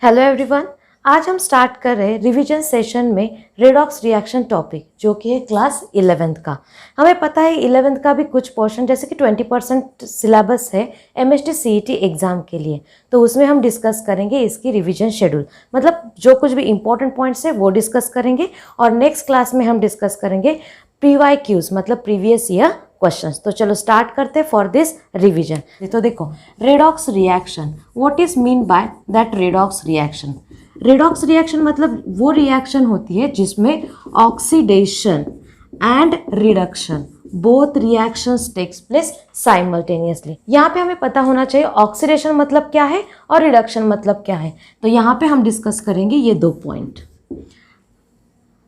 Hello everyone. आज हम start कर रहे हैं रिवीजन सेशन में रेडॉक्स रिएक्शन टॉपिक, जो कि है क्लास 11th का। हमें पता है 11th का भी कुछ पोर्शन जैसे कि 20% सिलेबस है MST CET एग्ज़ाम के लिए, तो उसमें हम डिस्कस करेंगे इसकी रिवीजन शेड्यूल, मतलब जो कुछ भी इंपॉर्टेंट पॉइंट्स है वो डिस्कस करेंगे। और नेक्स्ट क्लास में हम डिस्कस करेंगे PYQs, मतलब प्रीवियस ईयर क्वेश्चंस। तो चलो स्टार्ट करते हैं फॉर दिस रिवीजन। तो देखो, redox reaction, what is mean by that redox reaction? Redox reaction मतलब वो रिएक्शन होती है जिसमें oxidation and reduction both reactions takes place simultaneously. यहाँ पे हमें पता होना चाहिए ऑक्सीडेशन मतलब क्या है और रिडक्शन मतलब क्या है। तो यहाँ पे हम डिस्कस करेंगे ये दो पॉइंट।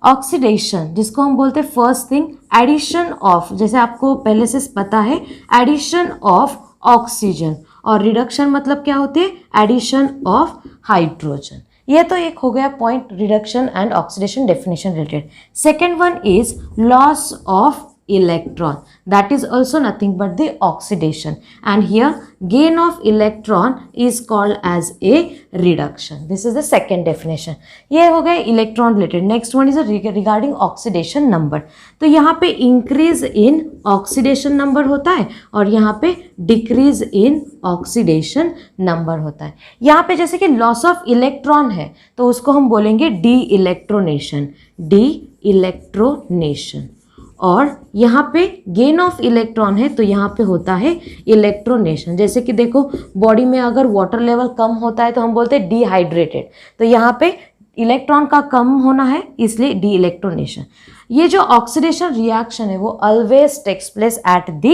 ऑक्सीडेशन, जिसको हम बोलते हैं फर्स्ट थिंग एडिशन ऑफ, जैसे आपको पहले से पता है, एडिशन ऑफ ऑक्सीजन। और रिडक्शन मतलब क्या होती है? Addition of hydrogen. ये तो एक हो गया point reduction and oxidation definition related. Second one is loss of electron, that is also nothing but the oxidation, and here gain of electron is called as a reduction. This is the second definition. ये हो गया electron related. Next one is regarding oxidation number. तो यहाँ पे increase in oxidation number होता है और यहाँ पे decrease in oxidation number होता है। यहाँ पे जैसे कि loss of electron है तो उसको हम बोलेंगे de-electronation, de-electronation। और यहाँ पे गेन ऑफ इलेक्ट्रॉन है तो यहाँ पे होता है इलेक्ट्रोनेशन। जैसे कि देखो, बॉडी में अगर वाटर लेवल कम होता है तो हम बोलते हैं डिहाइड्रेटेड, तो यहाँ पे इलेक्ट्रॉन का कम होना है इसलिए डी इलेक्ट्रोनेशन। ये जो ऑक्सीडेशन रिएक्शन है वो always takes place at the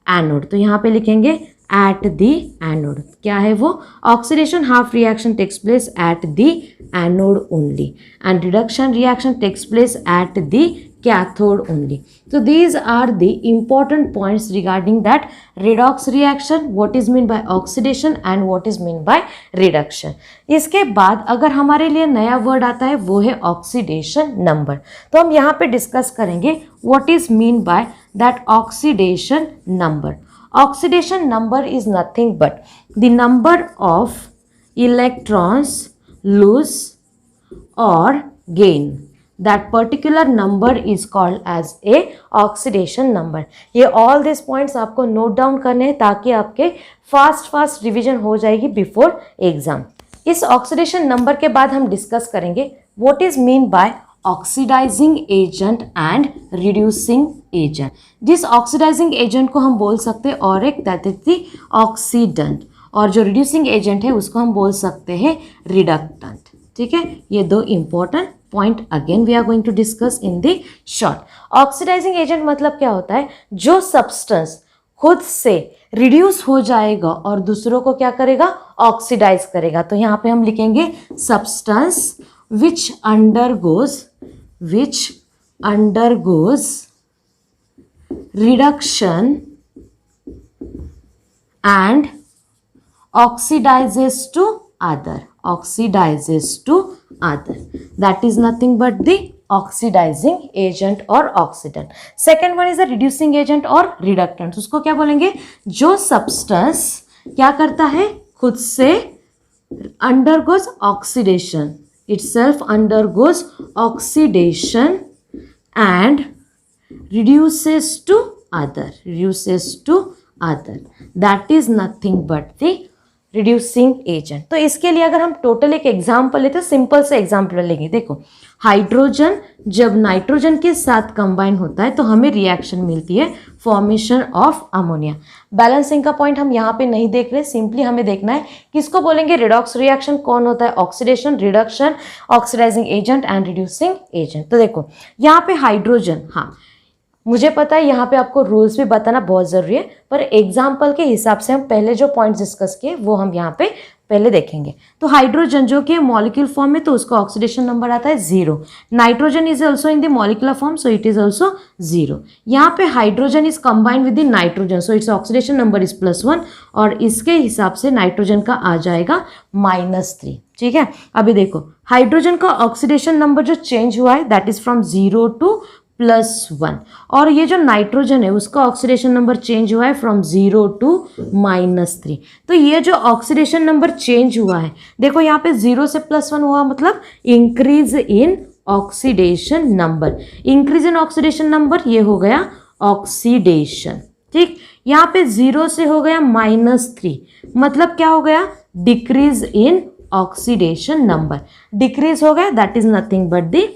anode, तो यहाँ पे लिखेंगे एट द एनोड। क्या है वो? Oxidation half reaction takes place at the anode only and reduction reaction takes place at the cathode only. So these are the important points regarding that redox reaction, what is mean by oxidation and what is mean by reduction. इसके बाद अगर हमारे लिए नया word आता है वो है ऑक्सीडेशन नंबर। तो हम यहाँ पे डिस्कस करेंगे what is mean by that oxidation number. Oxidation number is nothing but the number of electrons lose or gain. That particular number is called as a oxidation number. ये all these points आपको note down करने हैं ताकि आपके fast revision हो जाएगी before exam. इस oxidation number के बाद हम डिस्कस करेंगे what is mean by oxidising agent and reducing agent. जिस ऑक्सीडाइजिंग एजेंट को हम बोल सकते हैं और एक दैट इज द ऑक्सीडेंट, और जो रिड्यूसिंग एजेंट है उसको हम बोल सकते हैं रिडक्टेंट। ठीक है, ये दो important point again we are going to discuss in the short. Oxidising agent मतलब क्या होता है? जो सब्सटेंस खुद से रिड्यूस हो जाएगा और दूसरों को क्या करेगा? ऑक्सीडाइज करेगा। तो यहाँ पे हम लिखेंगे substance which undergoes reduction and oxidizes to other, that is nothing but the oxidizing agent or oxidant. Second one is the reducing agent or reductant. उसको क्या बोलेंगे? जो substance क्या करता है? खुद से undergoes oxidation, itself undergoes oxidation and reduces to other, that is nothing but the reducing agent. तो इसके लिए अगर हम टोटल एक एग्जाम्पल लेते हैं, सिंपल से एग्जाम्पल लेंगे। देखो, हाइड्रोजन जब नाइट्रोजन के साथ कंबाइन होता है तो हमें रिएक्शन मिलती है फॉर्मेशन ऑफ अमोनिया। बैलेंसिंग का पॉइंट हम यहाँ पे नहीं देख रहे, सिंपली हमें देखना है किसको बोलेंगे रिडॉक्स रिएक्शन कौन होता है? Oxidation, reduction, oxidising agent and reducing agent. तो देखो यहाँ पे हाइड्रोजन, हाँ मुझे पता है यहाँ पे आपको रूल्स भी बताना बहुत ज़रूरी है, पर एग्जाम्पल के हिसाब से हम पहले जो पॉइंट्स डिस्कस किए वो हम यहाँ पे पहले देखेंगे। तो हाइड्रोजन जो कि मॉलिक्यूल फॉर्म में, तो उसका ऑक्सीडेशन नंबर आता है 0। Nitrogen is also in the molecular form, so it is also 0। यहाँ पे hydrogen is combined with the nitrogen, so its oxidation number is +1 और इसके हिसाब से नाइट्रोजन का आ जाएगा -3। ठीक है, अभी देखो हाइड्रोजन का ऑक्सीडेशन नंबर जो चेंज हुआ है दैट इज फ्रॉम 0 to +1। और ये जो नाइट्रोजन है उसका ऑक्सीडेशन नंबर चेंज हुआ है फ्रॉम 0 to -3। तो ये जो ऑक्सीडेशन नंबर चेंज हुआ है, देखो यहाँ पे 0 से +1 हुआ, मतलब increase in oxidation number. Increase in oxidation number ये हो गया ऑक्सीडेशन, ठीक। यहाँ पे 0 से हो गया -3, मतलब क्या हो गया, decrease in oxidation number. Decrease हो गया, that is nothing but the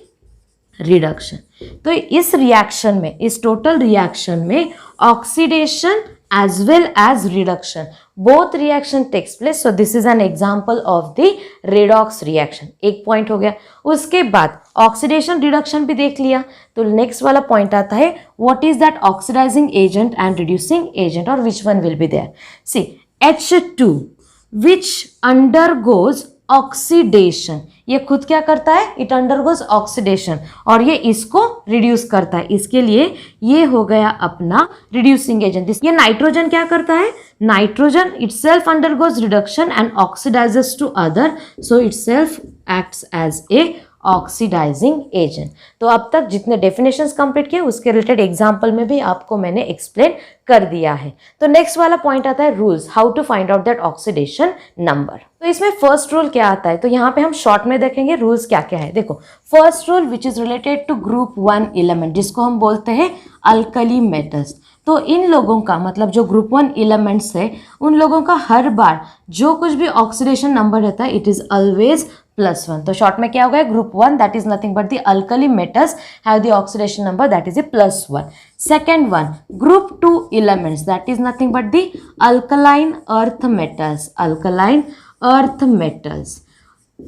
reduction. तो इस रिएक्शन में, इस टोटल रिएक्शन में oxidation as well as reduction, both reaction takes place. So this is an example of the redox reaction. एक point हो गया। उसके बाद ऑक्सीडेशन रिडक्शन भी देख लिया, तो नेक्स्ट वाला पॉइंट आता है what is that oxidizing agent and reducing agent, or which one will be there. See, H2 which undergoes oxidation, ये खुद क्या करता है, इट अंडरगोज ऑक्सीडेशन, और ये इसको रिड्यूस करता है। इसके लिए ये हो गया अपना रिड्यूसिंग एजेंट। ये नाइट्रोजन क्या करता है, nitrogen itself undergoes reduction and oxidises to other, so itself acts as a oxidising agent. तो अब तक जितने डेफिनेशंस कंप्लीट किए उसके रिलेटेड एग्जांपल में भी आपको मैंने एक्सप्लेन कर दिया है। तो नेक्स्ट वाला पॉइंट आता है rules, how to find out that oxidation number. तो इसमें फर्स्ट रूल क्या आता है, तो यहाँ पे हम शॉर्ट में देखेंगे रूल्स क्या क्या है। देखो, first rule which is related to group 1 element, जिसको हम बोलते हैं अल्कली मेटल्स। तो इन लोगों का मतलब जो ग्रुप 1 एलिमेंट्स है, उन लोगों का हर बार जो कुछ भी ऑक्सीडेशन नंबर रहता है, इट इज ऑलवेज +1। तो शॉर्ट में क्या हो गया, group 1 that is nothing but the alkali metals have the oxidation number that is a +1। Second one, group 2 elements that is nothing but the alkaline earth metals. Alkaline earth metals,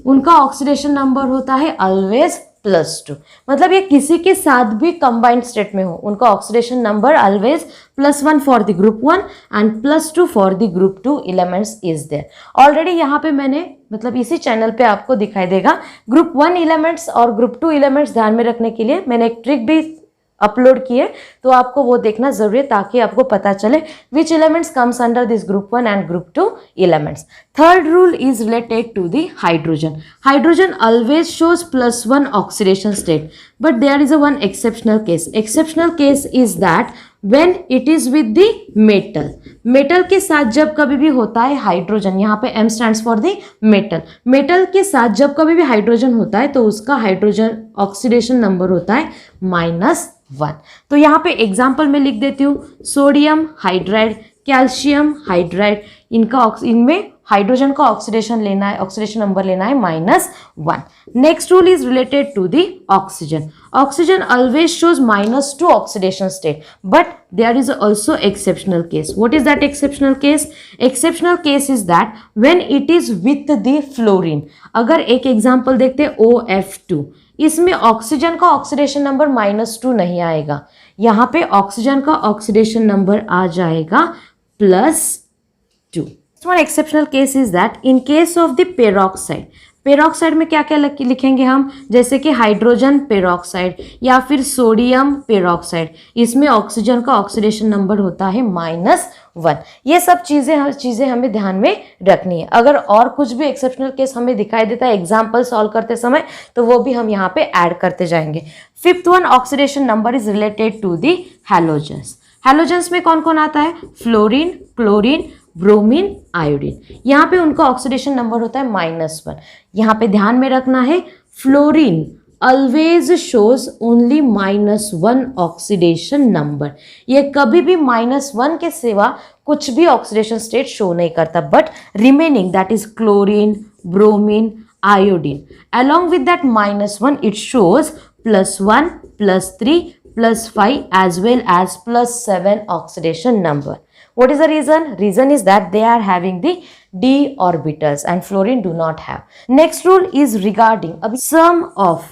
उनका oxidation number होता है always +2। मतलब ये किसी के साथ भी combined state में हो, उनका oxidation number always +1 for the group 1 and +2 for the group 2 elements is there. Already यहाँ पे मैंने मतलब इसी चैनल पे आपको दिखाई देगा ग्रुप 1 एलिमेंट्स और ग्रुप 2 एलिमेंट्स ध्यान में रखने के लिए मैंने एक ट्रिक भी अपलोड किए, तो आपको वो देखना जरूरी है ताकि आपको पता चले which elements comes under this group 1 and group 2 elements. Third rule is related to the hydrogen. Hydrogen always shows +1 oxidation state, but there is a one exceptional case. Exceptional case is that when it is with the metal. Metal के साथ जब कभी भी होता है hydrogen, यहाँ पे M stands for the metal. Metal के साथ जब कभी भी हाइड्रोजन होता है तो उसका हाइड्रोजन ऑक्सीडेशन नंबर होता है -1। तो यहाँ पे एग्जाम्पल में लिख देती हूँ, सोडियम हाइड्राइड, कैल्शियम हाइड्राइड, इनमें हाइड्रोजन का ऑक्सीडेशन लेना है, ऑक्सीडेशन नंबर लेना है -1। Next rule is related to the oxygen. Oxygen always shows -2 oxidation state, but there is also exceptional case. What is that exceptional case? Exceptional case is that when it is with the fluorine. अगर एक example देखते हैं OF2, इसमें oxygen का oxidation number -2 नहीं आएगा, यहाँ पे ऑक्सीजन का ऑक्सीडेशन नंबर आ जाएगा +2। One exceptional case is that in case of the peroxide, peroxide में क्या क्या लिखेंगे हम, जैसे कि हाइड्रोजन पेरोक्साइड या फिर सोडियम पेरोक्साइड, इसमें ऑक्सीजन का ऑक्सीडेशन नंबर होता है -1। ये सब चीज़ें हमें ध्यान में रखनी है। अगर और कुछ भी एक्सेप्शनल केस हमें दिखाई देता है एग्जाम्पल सॉल्व करते समय, तो वो भी हम यहाँ पे ऐड करते जाएंगे। Fifth one, oxidation number is related to the halogens. Halogens में कौन कौन आता है? Fluorine, chlorine, bromine, iodine. यहाँ पे उनका ऑक्सीडेशन नंबर होता है -1। यहाँ पे ध्यान में रखना है, fluorine always shows only -1 oxidation number. ये कभी भी -1 के सिवा कुछ भी ऑक्सीडेशन स्टेट शो नहीं करता, but remaining that is chlorine, bromine, iodine, along with that -1 it shows +1, +3, +5 as well as +7 oxidation number. What is the reason? Reason is that they are having the d orbitals and fluorine do not have. Next rule is regarding अभी sum of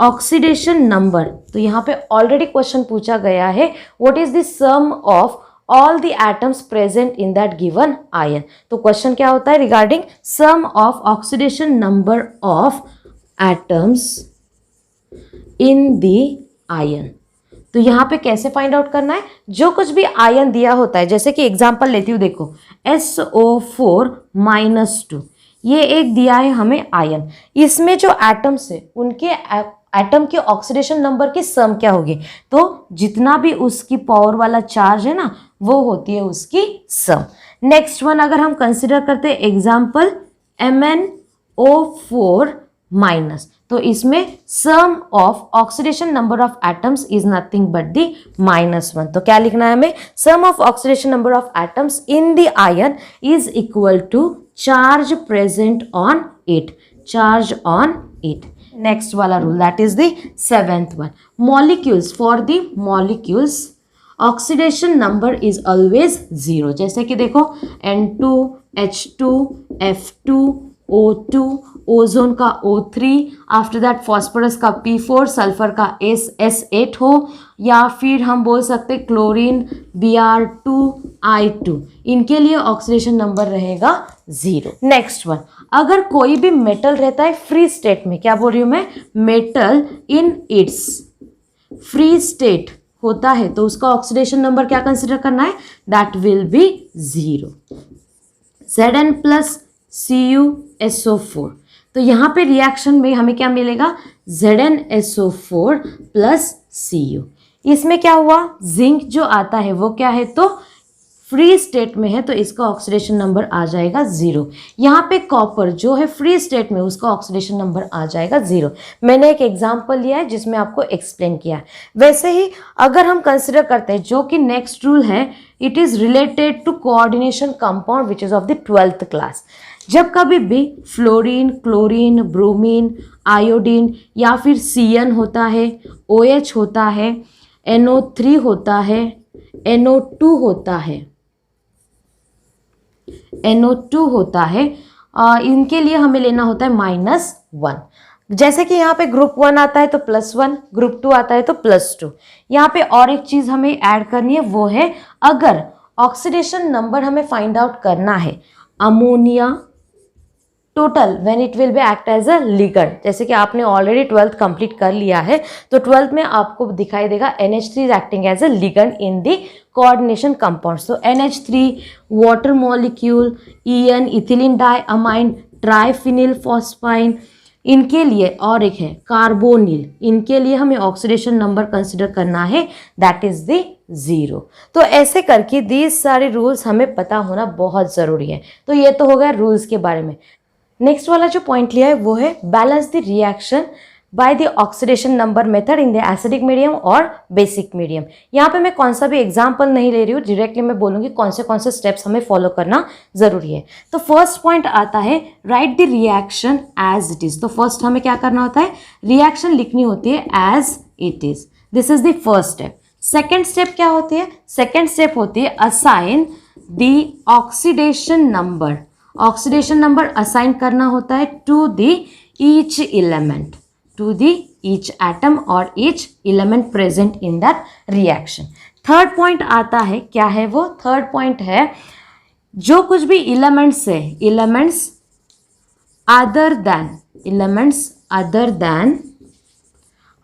oxidation number. तो यहाँ पे already question पूछा गया है, what is the sum of all the atoms present in that given ion? तो question क्या होता है regarding sum of oxidation number of atoms in the ion. तो यहाँ पे कैसे फाइंड आउट करना है? जो कुछ भी आयन दिया होता है, जैसे कि एग्जांपल लेती हूँ, देखो SO4-2, ये एक दिया है हमें आयन। इसमें जो एटम्स है उनके एटम के ऑक्सीडेशन नंबर की सम क्या होगी, तो जितना भी उसकी पावर वाला चार्ज है ना वो होती है उसकी सम। नेक्स्ट वन अगर हम कंसिडर करते हैं एग्जाम्पल MnO4 माइनस, तो इसमें sum of oxidation number of atoms is nothing but the -1। तो क्या लिखना है हमें, sum of oxidation number of atoms in the ion is equal to charge present on it, charge on it. Next वाला rule that is the 7th one, molecules, for the molecules oxidation number is always 0। जैसे कि देखो N2 H2 F2 O2, ozone का O3, after that phosphorus का P4, sulphur का S8 हो, या फिर हम बोल सकते क्लोरीन Br2I2, इनके लिए ऑक्सीडेशन नंबर रहेगा 0। नेक्स्ट वन, अगर कोई भी मेटल रहता है फ्री स्टेट में, क्या बोल रही हूँ मैं, metal in its free state होता है तो उसका ऑक्सीडेशन नंबर क्या कंसिडर करना है, that will be 0। Zn plus CuSO4, तो यहाँ पे रिएक्शन में हमें क्या मिलेगा, ZnSO4 प्लस Cu। इसमें क्या हुआ, जिंक जो आता है वो क्या है, तो फ्री स्टेट में है तो इसका ऑक्सीडेशन नंबर आ जाएगा 0। यहाँ पे कॉपर जो है फ्री स्टेट में, उसका ऑक्सीडेशन नंबर आ जाएगा 0। मैंने एक एग्जांपल लिया है जिसमें आपको एक्सप्लेन किया है। वैसे ही अगर हम कंसिडर करते हैं जो कि नेक्स्ट रूल है, it is related to coordination compound which is of the 12th class. जब कभी भी फ्लोरीन, क्लोरीन, ब्रोमीन, आयोडीन या फिर Cn होता है, OH होता है, NO3 होता है, NO2 होता है, NO2 होता है, इनके लिए हमें लेना होता है -1। जैसे कि यहाँ पे ग्रुप 1 आता है तो +1, ग्रुप 2 आता है तो +2। यहाँ पे और एक चीज हमें ऐड करनी है, वो है अगर ऑक्सीडेशन नंबर हमें फाइंड आउट करना है ammonia total when it will be act as a ligand. जैसे कि आपने ऑलरेडी 12th कंप्लीट कर लिया है तो 12th में आपको दिखाई देगा NH3 is acting as a ligand in the coordination compounds. तो NH3 water molecule, EN ethylene diamine, triphenyl phosphine, इनके लिए और एक है कार्बोनिल, इनके लिए हमें ऑक्सीडेशन नंबर कंसिडर करना है, दैट इज द 0। तो ऐसे करके दीज सारे रूल्स हमें पता होना बहुत ज़रूरी है। तो ये तो हो गया रूल्स के बारे में। नेक्स्ट वाला जो पॉइंट लिया है वो है balance the reaction by the oxidation number method in the acidic medium और बेसिक मीडियम। यहाँ पे मैं कौन सा भी एग्जाम्पल नहीं ले रही हूँ, डायरेक्टली मैं बोलूँगी कौन से स्टेप्स हमें फॉलो करना जरूरी है। तो फर्स्ट पॉइंट आता है write the reaction as it is. तो फर्स्ट हमें क्या करना होता है, रिएक्शन लिखनी होती है as it is, this is the first step. Second step क्या होती है, सेकेंड स्टेप होती है assign the oxidation number. Oxidation number assign करना होता है to the each element, to the each atom और each element present in that reaction. Third point आता है, क्या है वो, थर्ड पॉइंट है जो कुछ भी एलिमेंट्स है, elements other than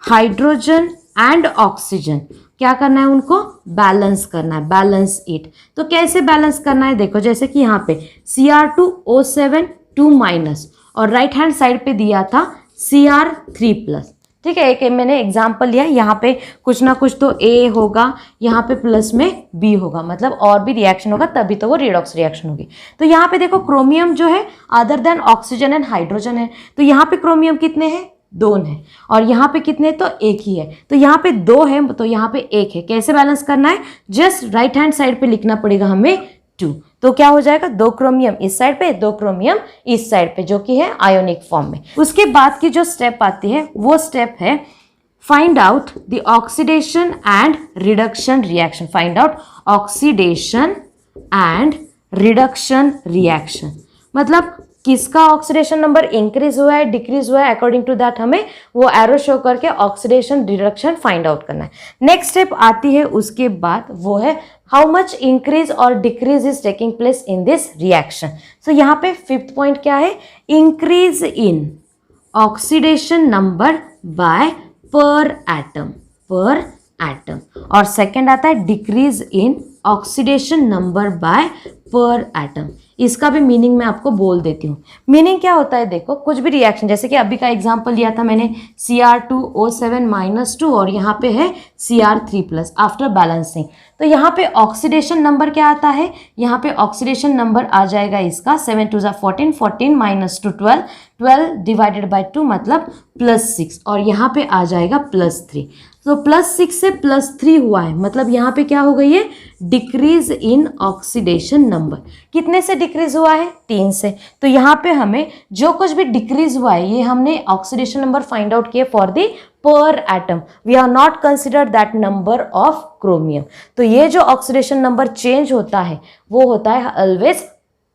hydrogen and oxygen, क्या करना है, उनको बैलेंस करना है, बैलेंस इट। तो कैसे बैलेंस करना है, देखो जैसे कि यहाँ पे Cr2O7 2- और राइट हैंड साइड पे दिया था Cr3+। ठीक है, एक मैंने एग्जांपल लिया, यहाँ पे कुछ ना कुछ तो A होगा, यहाँ पे प्लस में B होगा, मतलब और भी रिएक्शन होगा तभी तो वो रेडॉक्स रिएक्शन होगी। तो यहाँ पे देखो क्रोमियम जो है other than oxygen and hydrogen है, तो यहाँ पे क्रोमियम कितने हैं, 2 हैं, और यहाँ पे कितने, तो 1 ही है। तो यहाँ पे 2 है तो यहाँ पे 1 है। कैसे बैलेंस करना है, जस्ट राइट हैंड साइड पे लिखना पड़ेगा हमें 2। तो क्या हो जाएगा, 2 क्रोमियम इस साइड पे, 2 क्रोमियम इस साइड पे, जो कि है आयोनिक फॉर्म में। उसके बाद की जो स्टेप आती है वो स्टेप है find out the oxidation and reduction reaction. Find out oxidation and reduction reaction, मतलब किसका ऑक्सीडेशन नंबर इंक्रीज हुआ है, डिक्रीज हुआ है, अकॉर्डिंग टू दैट हमें वो एरो शो करके ऑक्सीडेशन रिडक्शन फाइंड आउट करना है। नेक्स्ट स्टेप आती है उसके बाद, वो है हाउ मच इंक्रीज और decrease is taking place in this reaction. So यहाँ पे फिफ्थ पॉइंट क्या है, increase in oxidation number by per atom, per atom. और सेकेंड आता है decrease in oxidation number by per atom. इसका भी मीनिंग मैं आपको बोल देती हूँ। मीनिंग क्या होता है, देखो कुछ भी रिएक्शन, जैसे कि अभी का एग्जांपल लिया था मैंने Cr2O7-2 और यहाँ पे है Cr3+ आफ्टर बैलेंसिंग। तो यहाँ पे ऑक्सीडेशन नंबर क्या आता है, यहाँ पे ऑक्सीडेशन नंबर आ जाएगा इसका 7 2 14, 14 - 2 12, 12 डिवाइडेड बाई 2 मतलब +6 और यहाँ पे आ जाएगा +3। तो +6 से +3 हुआ है, मतलब यहाँ पे क्या हो गई है, डिक्रीज इन ऑक्सीडेशन नंबर। कितने से डिक्रीज हुआ है, 3 से। तो यहाँ पे हमें जो कुछ भी डिक्रीज हुआ है ये हमने ऑक्सीडेशन नंबर फाइंड आउट किए for the per atom, we are not consider that number of chromium. तो ये जो ऑक्सीडेशन नंबर चेंज होता है वो होता है ऑलवेज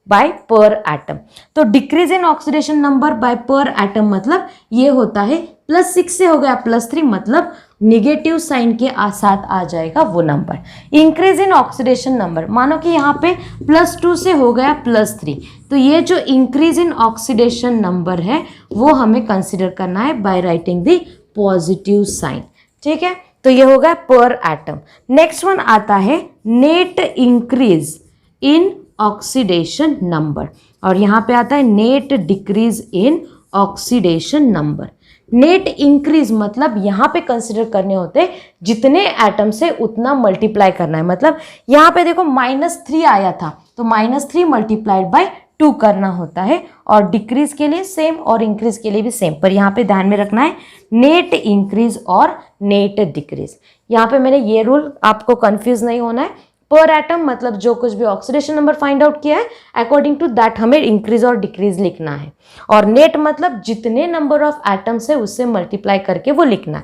बाय पर एटम। तो decrease in oxidation number by per atom मतलब ये होता है +6 से हो गया +3 मतलब निगेटिव साइन के साथ आ जाएगा वो number. Increase in oxidation number, मानो कि यहाँ पे +2 से हो गया +3, तो ये जो इंक्रीज इन ऑक्सीडेशन नंबर है वो हमें कंसिडर करना है by writing the positive sign. ठीक है, तो ये हो गया पर एटम। नेक्स्ट वन आता है net increase in oxidation number और यहाँ पे आता है net decrease in oxidation number. Net increase मतलब यहाँ पे कंसिडर करने होते हैं जितने एटम से उतना मल्टीप्लाई करना है। मतलब यहाँ पे देखो -3 आया था तो -3 × 2 करना होता है और डिक्रीज के लिए सेम और इंक्रीज के लिए भी सेम, पर यहाँ पे ध्यान में रखना है नेट इंक्रीज और नेट डिक्रीज। यहाँ पे मैंने ये रूल, आपको कंफ्यूज नहीं होना है। पर एटम मतलब जो कुछ भी ऑक्सीडेशन नंबर फाइंड आउट किया है अकॉर्डिंग टू दैट हमें इंक्रीज और डिक्रीज लिखना है, और नेट मतलब जितने नंबर ऑफ एटम्स है उससे मल्टीप्लाई करके वो लिखना है।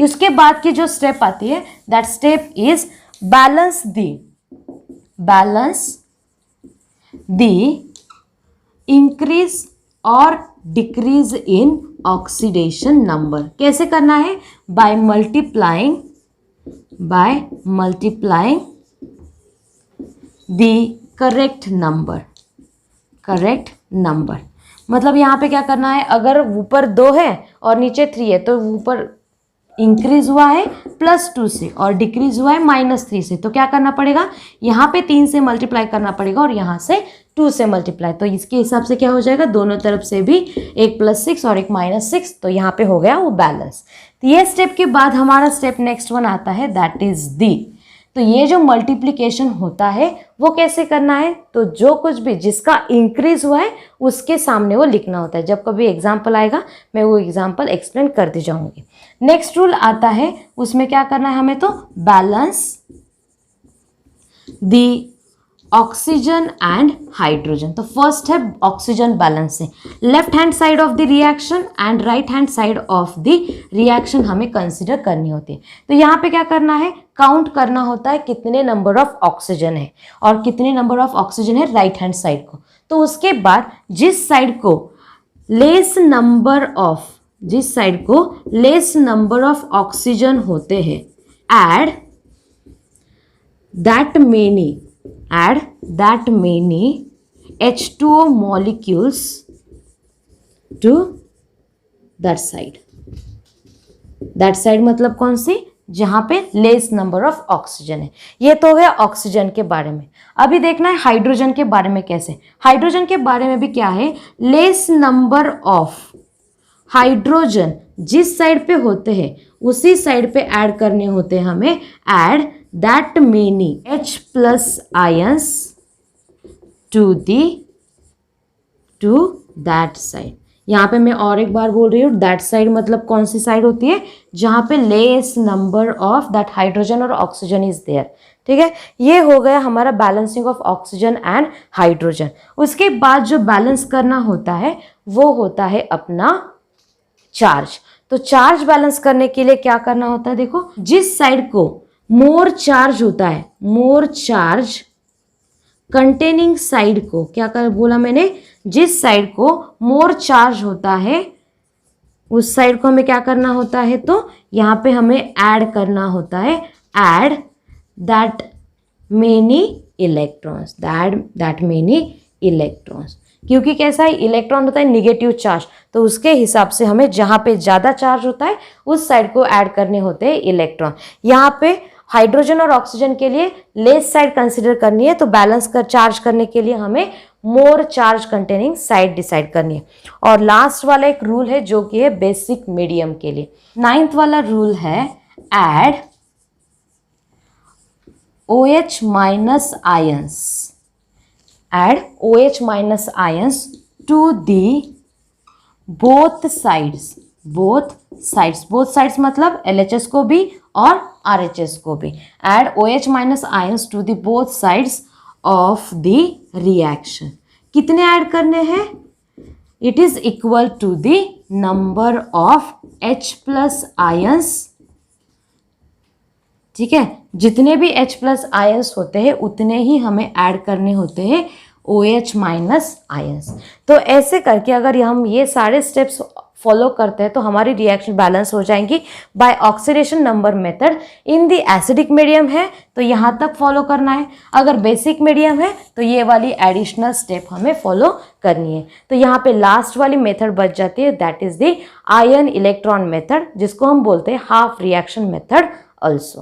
उसके बाद की जो स्टेप आती है that step is balance the increase और डिक्रीज इन ऑक्सीडेशन नंबर। कैसे करना है, by multiplying the correct number. मतलब यहाँ पे क्या करना है, अगर ऊपर 2 है और नीचे 3 है तो ऊपर इंक्रीज हुआ है +2 से और डिक्रीज हुआ है -3 से, तो क्या करना पड़ेगा, यहाँ पे 3 से मल्टीप्लाई करना पड़ेगा और यहाँ से 2 से मल्टीप्लाई। तो इसके हिसाब से क्या हो जाएगा, दोनों तरफ से भी एक +6 और एक -6, तो यहाँ पे हो गया वो बैलेंस। तो ये स्टेप के बाद हमारा स्टेप नेक्स्ट वन आता है दैट इज दी। तो ये जो मल्टीप्लिकेशन होता है वो कैसे करना है, तो जो कुछ भी जिसका इंक्रीज हुआ है उसके सामने वो लिखना होता है। जब कभी एग्जाम्पल आएगा मैं वो एग्जाम्पल एक्सप्लेन करती जाऊंगी। नेक्स्ट रूल आता है, उसमें क्या करना है हमें, तो balance the oxygen and hydrogen. तो फर्स्ट है oxygen balancing, left hand side of the reaction and right hand side of the reaction हमें कंसिडर करनी होती है। तो यहाँ पे क्या करना है, काउंट करना होता है कितने नंबर ऑफ ऑक्सीजन है और कितने नंबर ऑफ ऑक्सीजन है राइट हैंड साइड को। तो उसके बाद जिस साइड को लेस नंबर ऑफ ऑक्सीजन होते हैं, add that many H2O molecules to that side। मतलब कौन सी, जहां पे लेस नंबर ऑफ ऑक्सीजन है। ये तो हो गया ऑक्सीजन के बारे में। अभी देखना है हाइड्रोजन के बारे में कैसे। हाइड्रोजन के बारे में भी क्या है, लेस नंबर ऑफ हाइड्रोजन जिस साइड पे होते हैं उसी साइड पे ऐड करने होते हैं हमें, add that many H+ ions to that side. यहाँ पे मैं और एक बार बोल रही हूँ, दैट साइड मतलब कौन सी साइड होती है, जहाँ पे less number of that hydrogen और ऑक्सीजन इज देयर। ठीक है, ये हो गया हमारा balancing of oxygen and hydrogen. उसके बाद जो बैलेंस करना होता है वो होता है अपना चार्ज। तो चार्ज बैलेंस करने के लिए क्या करना होता है, देखो जिस साइड को मोर चार्ज होता है, मोर चार्ज कंटेनिंग साइड को, क्या कर बोला मैंने, जिस साइड को मोर चार्ज होता है उस साइड को हमें क्या करना होता है, तो यहाँ पे हमें ऐड करना होता है, ऐड दैट मेनी इलेक्ट्रॉन्स। क्योंकि कैसा है, इलेक्ट्रॉन होता है निगेटिव चार्ज, तो उसके हिसाब से हमें जहाँ पे ज़्यादा चार्ज होता है उस साइड को ऐड करने होते हैं इलेक्ट्रॉन। यहाँ पे हाइड्रोजन और ऑक्सीजन के लिए लेस साइड कंसिडर करनी है, तो बैलेंस कर चार्ज करने के लिए हमें मोर चार्ज कंटेनिंग साइड डिसाइड करनी है। और लास्ट वाला एक रूल है जो कि है बेसिक मीडियम के लिए। 9th वाला रूल है add OH minus ions, add OH minus ions to the both sides मतलब LHS को भी और RHS को भी। add OH minus ions to the both sides of the reaction। कितने ऐड करने हैं? It is equal to the number of H plus ions, ठीक है, जितने भी H प्लस आयंस होते हैं उतने ही हमें ऐड करने होते हैं OH माइनस आयंस। तो ऐसे करके अगर हम ये सारे स्टेप्स फॉलो करते हैं तो हमारी रिएक्शन बैलेंस हो जाएंगी by oxidation number method. In the acidic medium है तो यहाँ तक फॉलो करना है, अगर बेसिक मीडियम है तो ये वाली एडिशनल स्टेप हमें फॉलो करनी है। तो यहाँ पे लास्ट वाली मेथड बच जाती है, that is the ion electron method, जिसको हम बोलते हैं हाफ रिएक्शन मेथड ऑल्सो।